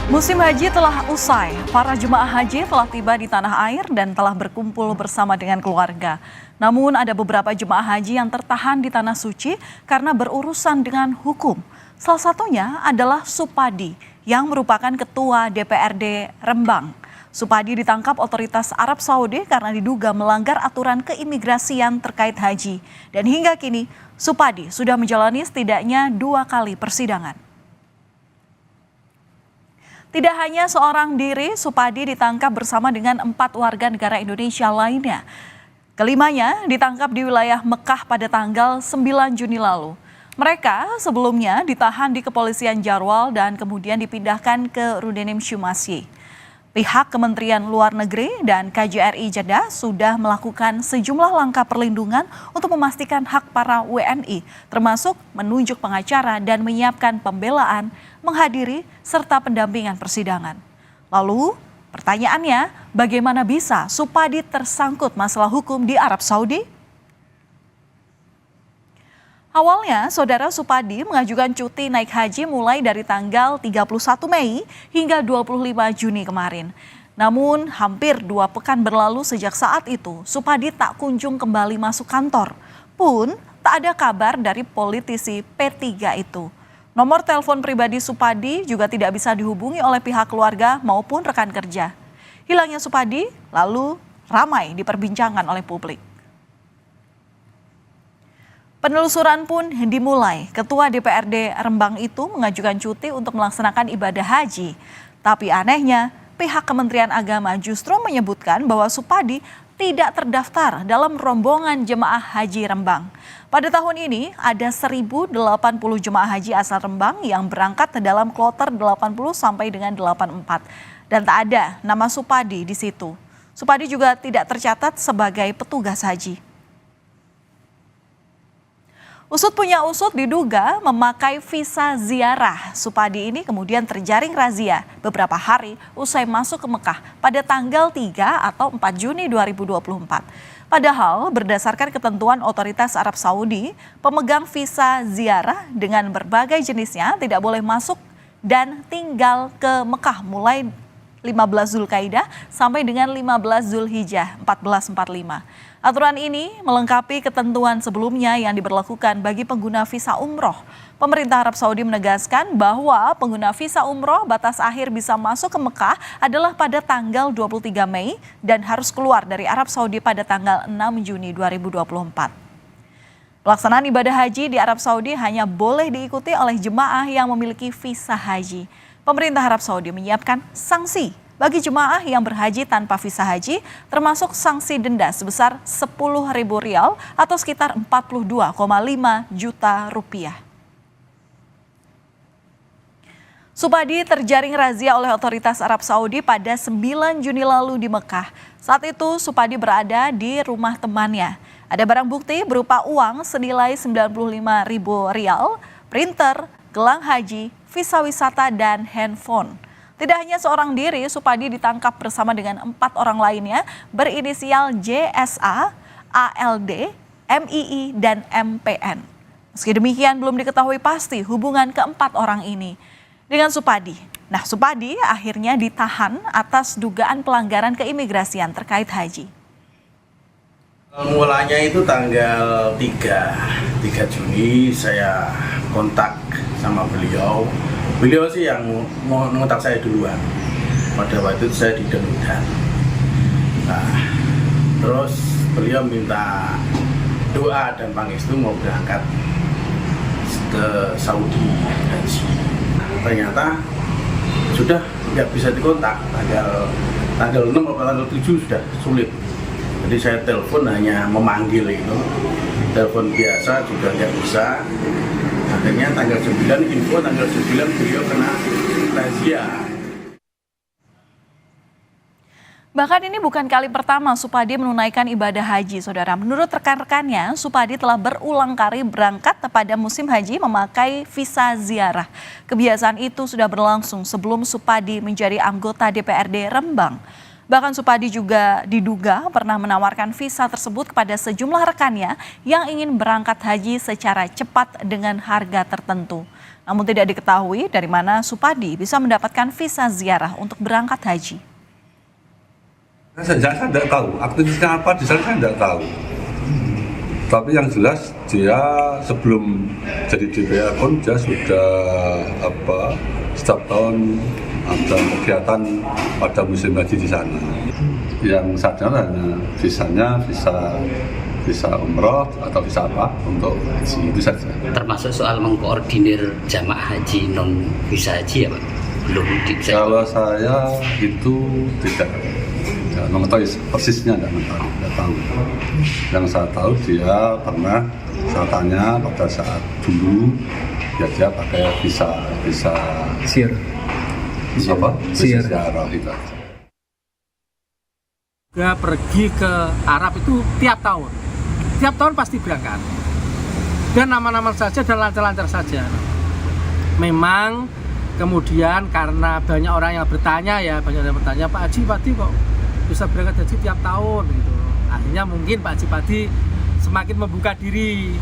Musim haji telah usai, para jemaah haji telah tiba di tanah air dan telah berkumpul bersama dengan keluarga. Namun ada beberapa jemaah haji yang tertahan di tanah suci karena berurusan dengan hukum. Salah satunya adalah Supadi yang merupakan ketua DPRD Rembang. Supadi ditangkap otoritas Arab Saudi karena diduga melanggar aturan keimigrasian terkait haji. Dan hingga kini Supadi sudah menjalani setidaknya 2 kali persidangan. Tidak hanya seorang diri, Supadi ditangkap bersama dengan 4 warga negara Indonesia lainnya. Kelimanya ditangkap di wilayah Mekah pada tanggal 9 Juni lalu. Mereka sebelumnya ditahan di kepolisian Jarwal dan kemudian dipindahkan ke Rudenim Syumasyi. Pihak Kementerian Luar Negeri dan KJRI Jeddah sudah melakukan sejumlah langkah perlindungan untuk memastikan hak para WNI, termasuk menunjuk pengacara dan menyiapkan pembelaan, menghadiri, serta pendampingan persidangan. Lalu, pertanyaannya, bagaimana bisa Supadi tersangkut masalah hukum di Arab Saudi? Awalnya, saudara Supadi mengajukan cuti naik haji mulai dari tanggal 31 Mei hingga 25 Juni kemarin. Namun, hampir 2 pekan berlalu sejak saat itu, Supadi tak kunjung kembali masuk kantor. Pun, tak ada kabar dari politisi P3 itu. Nomor telepon pribadi Supadi juga tidak bisa dihubungi oleh pihak keluarga maupun rekan kerja. Hilangnya Supadi lalu ramai diperbincangkan oleh publik. Penelusuran pun dimulai. Ketua DPRD Rembang itu mengajukan cuti untuk melaksanakan ibadah haji. Tapi anehnya, pihak Kementerian Agama justru menyebutkan bahwa Supadi tidak terdaftar dalam rombongan jemaah haji Rembang. Pada tahun ini ada 1.080 jemaah haji asal Rembang yang berangkat dalam kloter 80 sampai dengan 84. Dan tak ada nama Supadi di situ. Supadi juga tidak tercatat sebagai petugas haji. Usut punya usut diduga memakai visa ziarah. Supadi ini kemudian terjaring razia beberapa hari usai masuk ke Mekah pada tanggal 3 atau 4 Juni 2024. Padahal berdasarkan ketentuan otoritas Arab Saudi, pemegang visa ziarah dengan berbagai jenisnya tidak boleh masuk dan tinggal ke Mekah mulai 15 Zulkaidah sampai dengan 15 Zulhijjah 1445. Aturan ini melengkapi ketentuan sebelumnya yang diberlakukan bagi pengguna visa umroh. Pemerintah Arab Saudi menegaskan bahwa pengguna visa umroh batas akhir bisa masuk ke Mekah adalah pada tanggal 23 Mei dan harus keluar dari Arab Saudi pada tanggal 6 Juni 2024. Pelaksanaan ibadah haji di Arab Saudi hanya boleh diikuti oleh jemaah yang memiliki visa haji. Pemerintah Arab Saudi menyiapkan sanksi bagi jemaah yang berhaji tanpa visa haji, termasuk sanksi denda sebesar Rp10.000 atau sekitar 42,5 juta rupiah. Supadi terjaring razia oleh otoritas Arab Saudi pada 9 Juni lalu di Mekah. Saat itu Supadi berada di rumah temannya. Ada barang bukti berupa uang senilai Rp95.000, printer, gelang haji, visa wisata, dan handphone. Tidak hanya seorang diri, Supadi ditangkap bersama dengan 4 orang lainnya berinisial JSA, ALD, MII, dan MPN. Meski demikian belum diketahui pasti hubungan keempat orang ini dengan Supadi. Nah, Supadi akhirnya ditahan atas dugaan pelanggaran keimigrasian terkait haji. Mulanya itu tanggal 3 Juni saya kontak sama beliau. Beliau sih yang mau ngontak saya duluan. Pada waktu itu saya di Denundan. Nah, terus beliau minta doa dan pangestu mau berangkat ke Saudi haji. Ternyata sudah nggak bisa dikontak. Tanggal 6 atau tanggal 7 sudah sulit. Jadi saya telepon hanya memanggil itu. Telepon biasa juga nggak bisa. Akhirnya tanggal 9 info tanggal 9 beliau kena razia. Bahkan ini bukan kali pertama Supadi menunaikan ibadah haji, saudara. Menurut rekan-rekannya, Supadi telah berulang kali berangkat pada musim haji memakai visa ziarah. Kebiasaan itu sudah berlangsung sebelum Supadi menjadi anggota DPRD Rembang. Bahkan Supadi juga diduga pernah menawarkan visa tersebut kepada sejumlah rekannya yang ingin berangkat haji secara cepat dengan harga tertentu. Namun tidak diketahui dari mana Supadi bisa mendapatkan visa ziarah untuk berangkat haji. Saya tidak tahu, aktivitasnya apa di sana saya tidak tahu. Tapi yang jelas dia sebelum jadi DPR pun dia sudah setiap tahun ada kegiatan pada musim haji di sana. Yang saja hanya visa umroh atau visa apa untuk haji itu saja. Termasuk soal mengkoordinir jamaah haji non visa haji ya Pak? Belum Kalau saya itu tidak mengetahui persisnya, tidak tahu. Yang saya tahu dia pernah, saya tanya pada saat dulu ya dia pakai visa Sir. apa? Sir. Visa ziarah itu. Dia pergi ke Arab itu tiap tahun pasti berangkat. Dan aman-aman saja dan lancar-lancar saja. Memang kemudian karena banyak orang yang bertanya Pak Haji Padi kok bisa berangkat haji tiap tahun gitu. Akhirnya mungkin Pak Haji Padi semakin membuka diri,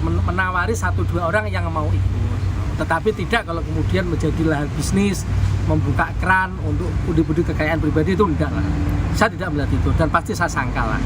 menawari 1-2 orang yang mau ikut. Tetapi tidak kalau kemudian menjadi lahan bisnis, membuka keran untuk budi-budi kekayaan pribadi, itu enggak lah. Saya tidak melihat itu dan pasti saya sangkal lah.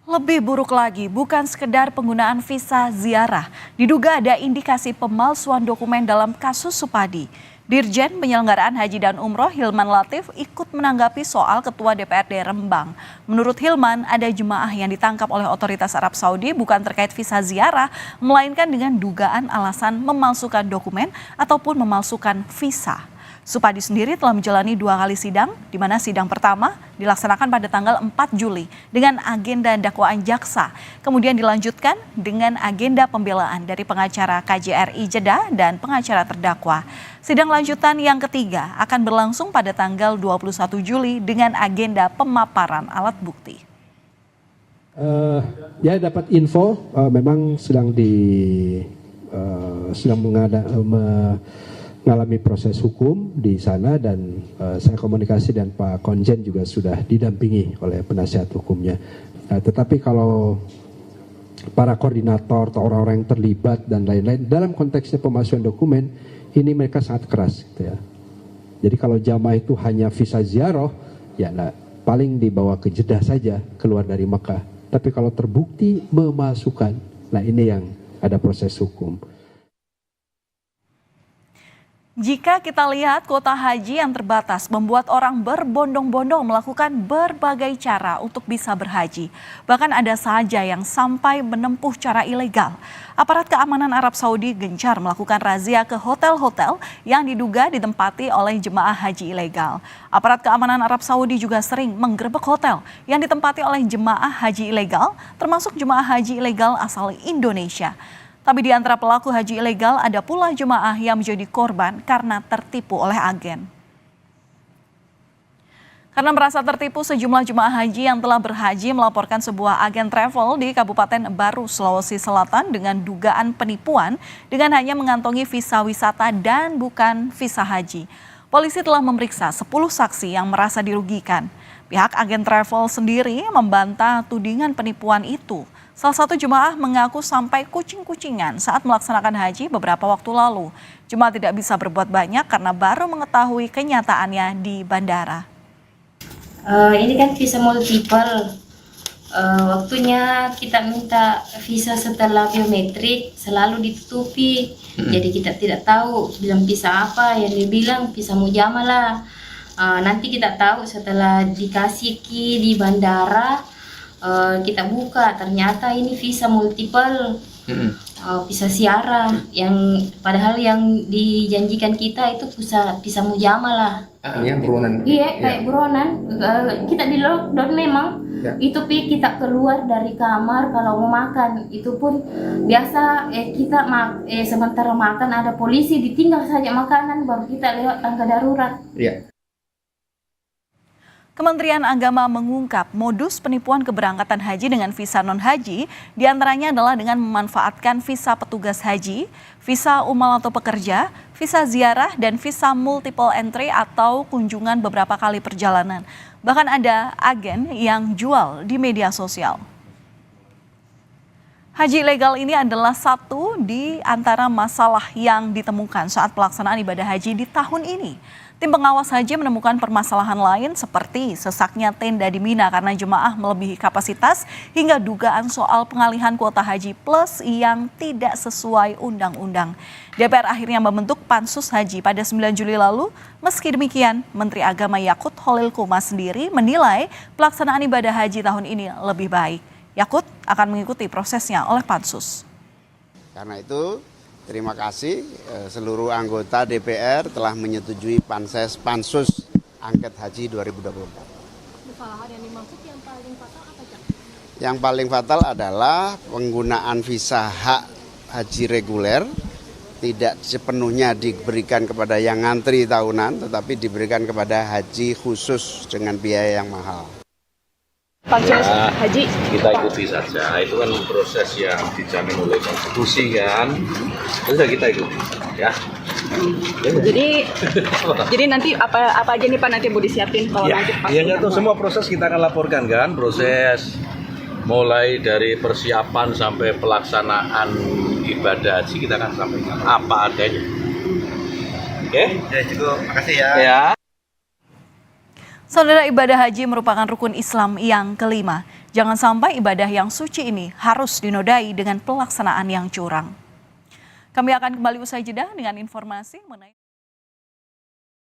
Lebih buruk lagi, bukan sekedar penggunaan visa ziarah. Diduga ada indikasi pemalsuan dokumen dalam kasus Supadi. Dirjen Penyelenggaraan Haji dan Umroh Hilman Latif ikut menanggapi soal Ketua DPRD Rembang. Menurut Hilman, ada jemaah yang ditangkap oleh otoritas Arab Saudi bukan terkait visa ziarah, melainkan dengan dugaan alasan memalsukan dokumen ataupun memalsukan visa. Supadi sendiri telah menjalani 2 kali sidang, di mana sidang pertama dilaksanakan pada tanggal 4 Juli dengan agenda dakwaan jaksa. Kemudian dilanjutkan dengan agenda pembelaan dari pengacara KJRI Jeddah dan pengacara terdakwa. Sidang lanjutan yang ketiga akan berlangsung pada tanggal 21 Juli dengan agenda pemaparan alat bukti. Ya dapat info memang sedang mengalami proses hukum di sana dan saya komunikasi dan Pak Konjen juga sudah didampingi oleh penasihat hukumnya. Tetapi kalau para koordinator atau orang-orang yang terlibat dan lain-lain dalam konteksnya pemalsuan dokumen ini mereka sangat keras gitu ya. Jadi kalau jamaah itu hanya visa ziarah ya paling dibawa ke Jeddah saja keluar dari Mekah. Tapi kalau terbukti memalsukan, nah ini yang ada proses hukum. Jika kita lihat kuota haji yang terbatas membuat orang berbondong-bondong melakukan berbagai cara untuk bisa berhaji. Bahkan ada saja yang sampai menempuh cara ilegal. Aparat keamanan Arab Saudi gencar melakukan razia ke hotel-hotel yang diduga ditempati oleh jemaah haji ilegal. Aparat keamanan Arab Saudi juga sering menggerebek hotel yang ditempati oleh jemaah haji ilegal, termasuk jemaah haji ilegal asal Indonesia. Tapi di antara pelaku haji ilegal ada pula jemaah yang menjadi korban karena tertipu oleh agen. Karena merasa tertipu, sejumlah jemaah haji yang telah berhaji melaporkan sebuah agen travel di Kabupaten Baru, Sulawesi Selatan dengan dugaan penipuan dengan hanya mengantongi visa wisata dan bukan visa haji. Polisi telah memeriksa 10 saksi yang merasa dirugikan. Pihak agen travel sendiri membantah tudingan penipuan itu. Salah satu jemaah mengaku sampai kucing-kucingan saat melaksanakan haji beberapa waktu lalu. Jemaah tidak bisa berbuat banyak karena baru mengetahui kenyataannya di bandara. Ini kan visa multiple. Waktunya kita minta visa setelah biometrik selalu ditutupi. Jadi kita tidak tahu bilang visa apa, yang dia bilang visa mujamalah. Nanti kita tahu setelah dikasih ki di bandara. Kita buka, ternyata ini visa multiple, visa ziarah, yang padahal yang dijanjikan kita itu visa mujamalah. Yang buronan. Iya, kayak buronan. Kita di lockdown memang. Ya. Itu kita keluar dari kamar kalau mau makan itu pun biasa kita sementara makan ada polisi ditinggal saja makanan baru kita lewat tangga darurat. Iya. Kementerian Agama mengungkap modus penipuan keberangkatan haji dengan visa non-haji diantaranya adalah dengan memanfaatkan visa petugas haji, visa umal atau pekerja, visa ziarah, dan visa multiple entry atau kunjungan beberapa kali perjalanan. Bahkan ada agen yang jual di media sosial. Haji ilegal ini adalah satu di antara masalah yang ditemukan saat pelaksanaan ibadah haji di tahun ini. Tim pengawas haji menemukan permasalahan lain seperti sesaknya tenda di Mina karena jemaah melebihi kapasitas hingga dugaan soal pengalihan kuota haji plus yang tidak sesuai undang-undang. DPR akhirnya membentuk Pansus Haji pada 9 Juli lalu. Meski demikian, Menteri Agama Yakut Khalil Qumas sendiri menilai pelaksanaan ibadah haji tahun ini lebih baik. Yakut akan mengikuti prosesnya oleh Pansus. Karena itu, terima kasih seluruh anggota DPR telah menyetujui Pansus Angket Haji 2024. Kesalahan yang dimaksud yang paling fatal apa, Cak? Yang paling fatal adalah penggunaan visa hak haji reguler tidak sepenuhnya diberikan kepada yang ngantri tahunan, tetapi diberikan kepada haji khusus dengan biaya yang mahal. Pansus Haji. Kita ikuti saja, itu kan proses yang dijamin oleh konstitusi kan, sudah kita ikuti ya. Jadi nanti apa aja nih Pak nanti mau disiapin kalau nanti pas Ya nggak tahu, semua proses kita akan laporkan kan, proses mulai dari persiapan sampai pelaksanaan ibadah haji kita akan sampaikan apa adanya. Oke? Ya cukup, makasih ya. Ya. Saudara, ibadah haji merupakan rukun Islam yang kelima. Jangan sampai ibadah yang suci ini harus dinodai dengan pelaksanaan yang curang. Kami akan kembali usai jeda dengan informasi mengenai